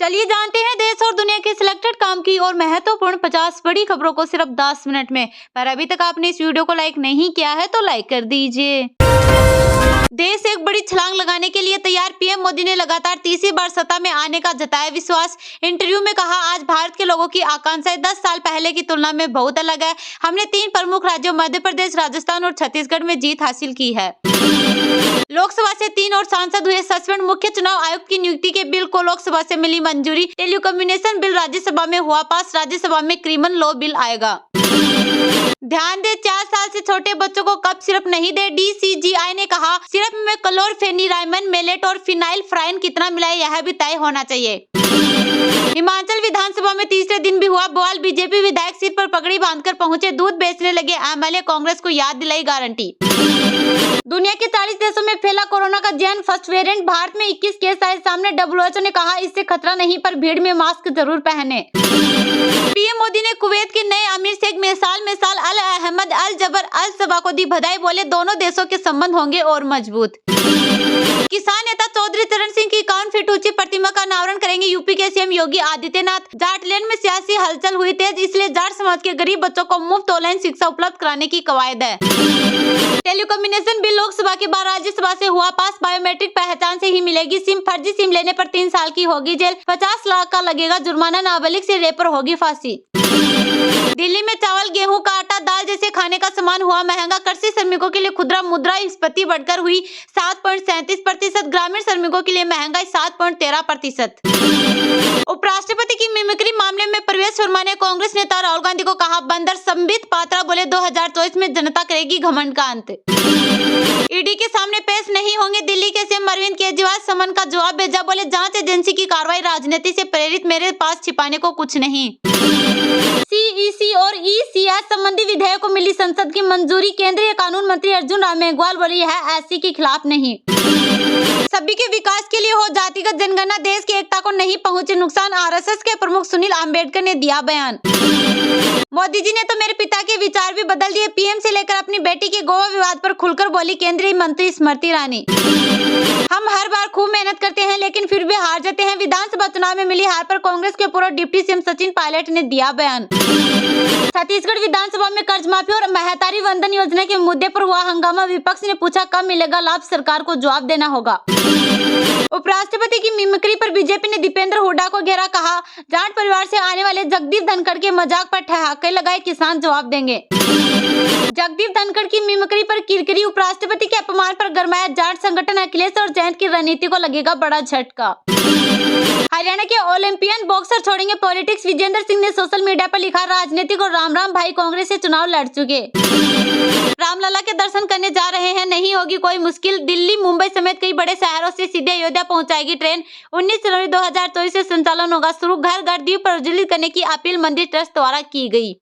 चलिए जानते हैं देश और दुनिया के सिलेक्टेड काम की और महत्वपूर्ण 50 बड़ी खबरों को सिर्फ 10 मिनट में। पर अभी तक आपने इस वीडियो को लाइक नहीं किया है तो लाइक कर दीजिए। देश एक बड़ी छलांग लगाने के लिए तैयार। पीएम मोदी ने लगातार तीसरी बार सत्ता में आने का जताया विश्वास। इंटरव्यू में कहा, आज भारत के लोगों की आकांक्षाएं 10 साल पहले की तुलना में बहुत अलग है। हमने 3 प्रमुख राज्यों मध्य प्रदेश, राजस्थान और छत्तीसगढ़ में जीत हासिल की है। लोकसभा से 3 और सांसद हुए सस्पेंड। मुख्य चुनाव आयुक्त की नियुक्ति के बिल को लोकसभा से मिली मंजूरी। टेलीकम्युनिकेशन बिल राज्यसभा में हुआ पास। राज्यसभा में क्रिमिनल लॉ बिल आएगा। ध्यान दे, 4 साल से छोटे बच्चों को कब सिरप नहीं दे। डीसीजीआई ने कहा, सिरप में क्लोरफेनिरामिन, मेलेट और फिनाइलफ्राइन कितना मिलाए यह भी तय होना चाहिए। हिमाचल विधानसभा में तीसरे दिन भी हुआ बवाल। बीजेपी विधायक सिर पर पगड़ी बांधकर पहुंचे। दूध बेचने लगे एमएलए, कांग्रेस को याद दिलाई गारंटी। दुनिया के 40 देशों में फैला कोरोना का जैन फर्स्ट वेरिएंट। भारत में 21 केस आए सामने। डब्ल्यूएचओ ने कहा, इससे खतरा नहीं पर भीड़ में मास्क जरूर पहने। पीएम मोदी ने कुवैत के नए अमीर शेख मिसाल अल अहमद अल जबर अल सबा को दी बधाई। बोले, दोनों देशों के संबंध होंगे और मजबूत। किसान नेता चौधरी चरण सिंह की 51 फीट ऊंची प्रतिमा का अनावरण करेंगे यूपी के सीएम योगी आदित्यनाथ। जाटलैंड में सियासी हलचल हुई तेज, इसलिए जाट समाज के गरीब बच्चों को मुफ्त ऑनलाइन शिक्षा उपलब्ध कराने की कवायद है। टेलीकम्युनिकेशन बिल लोकसभा के बाद राज्यसभा से हुआ पास। बायोमेट्रिक पहचान से ही मिलेगी सिम। फर्जी सिम लेने पर 3 साल की होगी जेल। 50 लाख का लगेगा जुर्माना। नाबालिग से रेप पर होगी फांसी। दिल्ली में चावल, गेहूं का आटा, दाल जैसे खाने का सामान हुआ महंगा। कृषि श्रमिकों के लिए खुदरा मुद्रास्फीति बढ़कर हुई 7.37%। ग्रामीण श्रमिकों के लिए महंगाई 7.13%। उपराष्ट्रपति की मिमिक्री मामले में प्रवेश वर्मा ने कांग्रेस नेता राहुल गांधी को कहा बंदर। संबित पात्रा बोले, 2024 में जनता करेगी घमंड का अंत। ईडी के सामने पेश नहीं होंगे दिल्ली के सीएम अरविंद केजरीवाल। समन का जवाब भेजा। बोले, जांच एजेंसी की कार्रवाई राजनीति से प्रेरित, मेरे पास छिपाने को कुछ नहीं। सीईसी और ईसीएस संबंधी विधेयक को मिली संसद की मंजूरी। केंद्रीय कानून मंत्री अर्जुन राम मेघवाल बोले, यह एससी के खिलाफ नहीं। सभी के विकास के लिए हो जातिगत जनगणना, देश की एकता को नहीं पहुंचे नुकसान। आरएसएस के प्रमुख सुनील अंबेडकर ने दिया बयान। मोदी जी ने तो मेरे पिता के विचार भी बदल दिए। पीएम से लेकर अपनी बेटी के गोवा विवाद पर खुलकर बोली केंद्रीय मंत्री स्मृति ईरानी। हम हर बार खूब मेहनत करते हैं लेकिन फिर भी हार जाते हैं। विधानसभा चुनाव में मिली हार पर कांग्रेस के पूर्व डिप्टी सीएम सचिन पायलट ने दिया बयान। छत्तीसगढ़ विधानसभा में कर्ज माफी और महतारी वंदन योजना के मुद्दे पर हुआ हंगामा। विपक्ष ने पूछा, कब मिलेगा लाभ, सरकार को जवाब देना होगा। उपराष्ट्रपति की मिमिक्री पर बीजेपी ने दीपेंद्र हुड्डा को घेरा। कहा, जाट परिवार से आने वाले जगदीप धनखड़ के मजाक पर ठहाके लगाए, किसान जवाब देंगे। जगदीप धनखड़ की मिमिक्री पर किरकिरी। उपराष्ट्रपति के अपमान पर गरमाया जाट संगठन। अखिलेश और जयंत की रणनीति को लगेगा बड़ा झटका। हरियाणा के ओलंपियन बॉक्सर छोड़ेंगे पॉलिटिक्स। विजेंद्र सिंह ने सोशल मीडिया पर लिखा, राजनीतिक और राम भाई कांग्रेस से चुनाव लड़ चुके, रामलला के दर्शन करने जा रहे हैं, नहीं होगी कोई मुश्किल। दिल्ली, मुंबई समेत कई बड़े शहरों से सीधे अयोध्या पहुंचाएगी ट्रेन। 19 जनवरी 2024 से संचालन होगा शुरू। घर घर दीप प्रज्वलित करने की अपील मंदिर ट्रस्ट द्वारा की गई।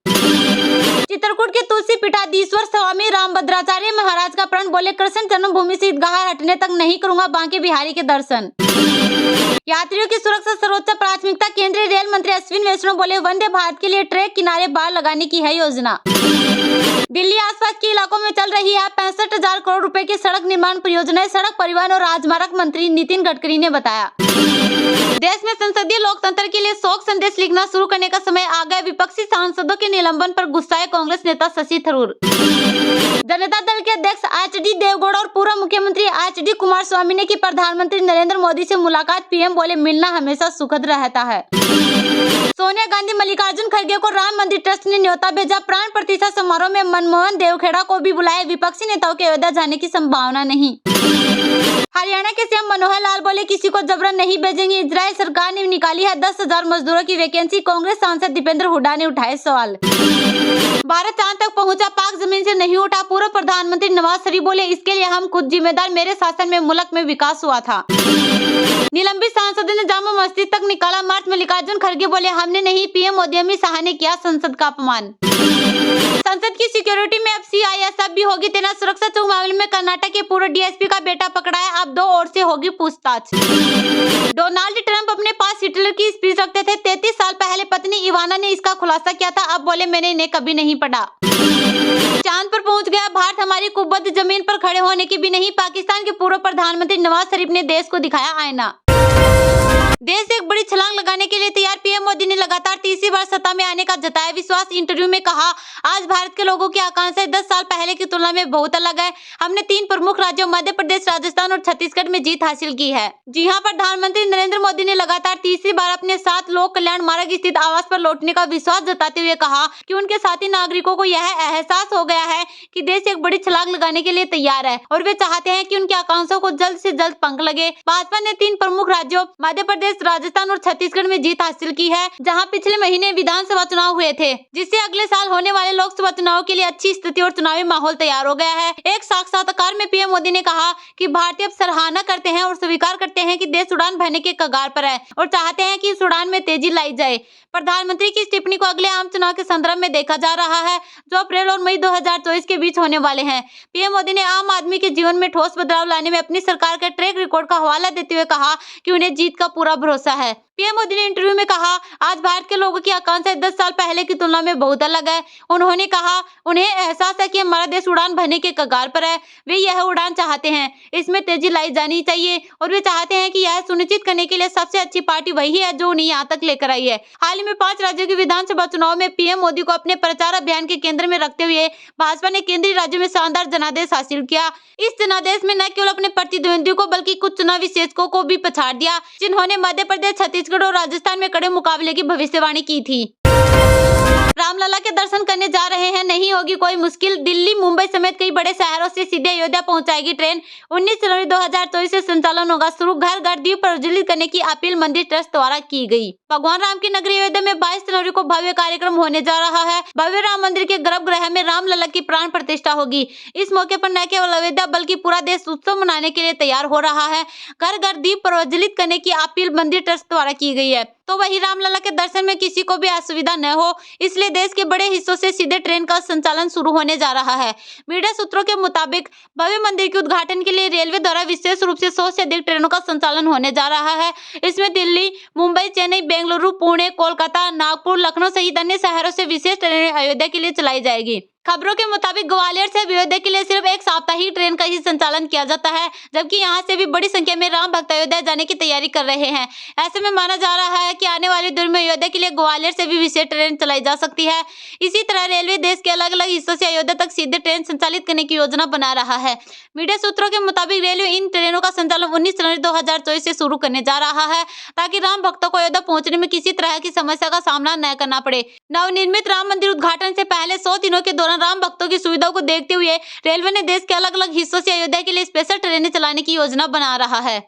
चित्रकूट के तुलसी पीठाधीश्वर स्वामी रामभद्राचार्य महाराज का प्रण। बोले, कृष्ण जन्मभूमि से ईदगाह हटने तक नहीं करूंगा बांके बिहारी के दर्शन। यात्रियों की सुरक्षा सर्वोच्च प्राथमिकता। केंद्रीय रेल मंत्री अश्विन वैष्णव बोले, वंदे भारत के लिए ट्रैक किनारे बाड़ लगाने की है योजना। दिल्ली आसपास के इलाकों में चल रही है 65,000 करोड़ रुपए की सड़क निर्माण परियोजनाएं। सड़क परिवहन और राजमार्ग मंत्री नितिन गडकरी ने बताया। देश में संसदीय लोकतंत्र के लिए शोक संदेश लिखना शुरू करने का समय आ गया। विपक्षी सांसदों के निलंबन पर गुस्साए कांग्रेस नेता शशि थरूर। जनता दल के अध्यक्ष एचडी देवगौड़ा और पूर्व मुख्यमंत्री एचडी कुमारस्वामी ने की प्रधानमंत्री नरेंद्र मोदी से मुलाकात। पीएम बोले, मिलना हमेशा सुखद रहता है। सोनिया गांधी, मल्लिकार्जुन खड़गे को राम मंदिर ट्रस्ट ने न्योता भेजा। प्राण प्रतिष्ठा समारोह में मनमोहन देवखेड़ा को भी बुलाया। विपक्षी नेताओं के अयोध्या जाने की संभावना नहीं। हरियाणा के सीएम मनोहर लाल बोले, किसी को जबरन नहीं भेजेंगे। इजरायल सरकार ने निकाली है 10,000 मजदूरों की वैकेंसी। कांग्रेस सांसद दीपेंद्र हुड्डा ने उठाए सवाल। भारत चांद तक पहुंचा, पाक जमीन से नहीं उठा। पूर्व प्रधानमंत्री नवाज शरीफ बोले, इसके लिए हम खुद जिम्मेदार, मेरे शासन में मुल्क में विकास हुआ था। निलंबित सांसदों ने जामा मस्जिद तक निकाला मार्च। मल्लिकार्जुन खड़गे बोले, हमने नहीं, पीएम मोदी अमित शाह ने किया संसद का अपमान। संसद की सिक्योरिटी में अब सीआईएसएफ भी होगी तैनात। सुरक्षा चौक मामले में कर्नाटक के पूर्व डीएसपी का बेटा पकड़ा है। अब 2 और से होगी पूछताछ। डोनाल्ड ट्रंप अपने पास हिटलर की स्पीच रखते थे। 33 साल पहले पत्नी इवाना ने इसका खुलासा किया था। अब बोले, मैंने इन्हें कभी नहीं पढ़ा। चांद पर पहुंच गया भारत, हमारी कुब्बत जमीन पर खड़े होने की भी नहीं। पाकिस्तान के पूर्व प्रधानमंत्री नवाज शरीफ ने देश को दिखाया आईना। देश एक बड़ी छलांग लगाने लिए तैयार पीएम मोदी ने लगातार तीसरी बार सत्ता में आने का जताया विश्वास। इंटरव्यू में कहा, आज भारत के लोगों की आकांक्षाएं 10 साल पहले की तुलना में बहुत अलग है। हमने 3 प्रमुख राज्यों मध्य प्रदेश, राजस्थान और छत्तीसगढ़ में जीत हासिल की है। जी हां, प्रधानमंत्री नरेंद्र मोदी ने लगातार तीसरी बार अपने 7 लोक कल्याण मार्ग स्थित आवास पर लौटने का विश्वास जताते हुए कहा कि उनके साथी नागरिकों को यह एहसास हो गया है कि देश एक बड़ी छलांग लगाने के लिए तैयार है और वे चाहते हैं कि उनकी आकांक्षाओं को जल्द से जल्द पंख लगे। भाजपा ने 3 प्रमुख राज्यों मध्य प्रदेश, राजस्थान और छत्तीसगढ़ में जीत हासिल की है, जहां पिछले महीने विधानसभा चुनाव हुए थे, जिससे अगले साल होने वाले लोकसभा चुनाव के लिए अच्छी स्थिति और चुनावी माहौल तैयार हो गया है। एक साक्षात्कार में पीएम मोदी ने कहा कि भारतीय अब सराहना करते हैं और स्वीकार करते हैं कि देश उड़ान भरने के कगार पर है और चाहते हैं कि इस उड़ान में तेजी लाई जाए। प्रधानमंत्री की इस टिप्पणी को अगले आम चुनाव के संदर्भ में देखा जा रहा है, जो अप्रैल और मई 2024 के बीच होने वाले हैं। पीएम मोदी ने आम आदमी के जीवन में ठोस बदलाव लाने में अपनी सरकार के ट्रैक रिकॉर्ड का हवाला देते हुए कहा कि उन्हें जीत का पूरा भरोसा है। पीएम मोदी ने इंटरव्यू में कहा, आज भारत के लोगों की आकांक्षाएं 10 साल पहले की तुलना में बहुत अलग है। उन्होंने कहा, उन्हें एहसास है कि हमारा देश उड़ान भरने के कगार पर है। वे यह उड़ान चाहते हैं, इसमें तेजी लाई जानी चाहिए और वे चाहते हैं कि यह सुनिश्चित करने के लिए सबसे अच्छी पार्टी वही है जो उन्हें यहाँ तक लेकर आई है। हाल ही में 5 राज्यों के विधानसभा चुनाव में पीएम मोदी को अपने प्रचार अभियान के केंद्र में रखते हुए भाजपा ने केंद्रीय राज्यों में शानदार जनादेश हासिल किया। इस जनादेश में न केवल अपने प्रतिद्वंदियों को बल्कि कुछ चुनाव विशेषज्ञों को भी पछाड़ दिया, जिन्होंने मध्य प्रदेश, छत्तीसगढ़ और राजस्थान में कड़े मुकाबले की भविष्यवाणी की थी। रामलला के दर्शन करने जा रहे हैं, नहीं होगी कोई मुश्किल। दिल्ली, मुंबई समेत कई बड़े शहरों से सीधे अयोध्या पहुंचाएगी ट्रेन। 19 जनवरी 2024 से संचालन होगा शुरू। घर घर दीप प्रज्वलित करने की अपील मंदिर ट्रस्ट द्वारा की गई। भगवान राम की नगरी अयोध्या में 22 जनवरी को भव्य कार्यक्रम होने जा रहा है। भव्य राम मंदिर के गर्भगृह में रामलला की प्राण प्रतिष्ठा होगी। इस मौके पर न केवल अयोध्या बल्कि पूरा देश उत्सव मनाने के लिए तैयार हो रहा है। घर घर दीप प्रज्वलित करने की अपील मंदिर ट्रस्ट द्वारा की गई है। तो वही रामलला के दर्शन में किसी को भी असुविधा न हो, इसलिए देश के बड़े हिस्सों से सीधे ट्रेन का संचालन शुरू होने जा रहा है। मीडिया सूत्रों के मुताबिक भव्य मंदिर के उद्घाटन के लिए रेलवे द्वारा विशेष रूप से 100 से अधिक ट्रेनों का संचालन होने जा रहा है। इसमें दिल्ली, मुंबई, चेन्नई, बेंगलुरु, पुणे, कोलकाता, नागपुर, लखनऊ सहित अन्य शहरों से विशेष ट्रेनें अयोध्या के लिए चलाई जाएगी। खबरों के मुताबिक ग्वालियर से अयोध्या के लिए सिर्फ एक साप्ताहिक ट्रेन का ही संचालन किया जाता है, जबकि यहां से भी बड़ी संख्या में राम भक्त अयोध्या जाने की तैयारी कर रहे हैं। ऐसे में माना जा रहा है कि आने वाले दिनों में अयोध्या के लिए ग्वालियर से भी विशेष ट्रेन चलाई जा सकती है। इसी तरह रेलवे देश के अलग अलग हिस्सों से अयोध्या तक सीधे ट्रेन संचालित करने की योजना बना रहा है। मीडिया सूत्रों के मुताबिक रेलवे इन ट्रेनों का संचालन 19 जनवरी 2024 से शुरू करने जा रहा है, ताकि राम भक्तों को अयोध्या पहुंचने में किसी तरह की समस्या का सामना न करना पड़े। नवनिर्मित राम मंदिर उद्घाटन से पहले 100 दिनों के दौरान राम भक्तों की सुविधाओं को देखते हुए रेलवे ने देश के अलग अलग हिस्सों से अयोध्या के लिए स्पेशल ट्रेनें चलाने की योजना बना रहा है।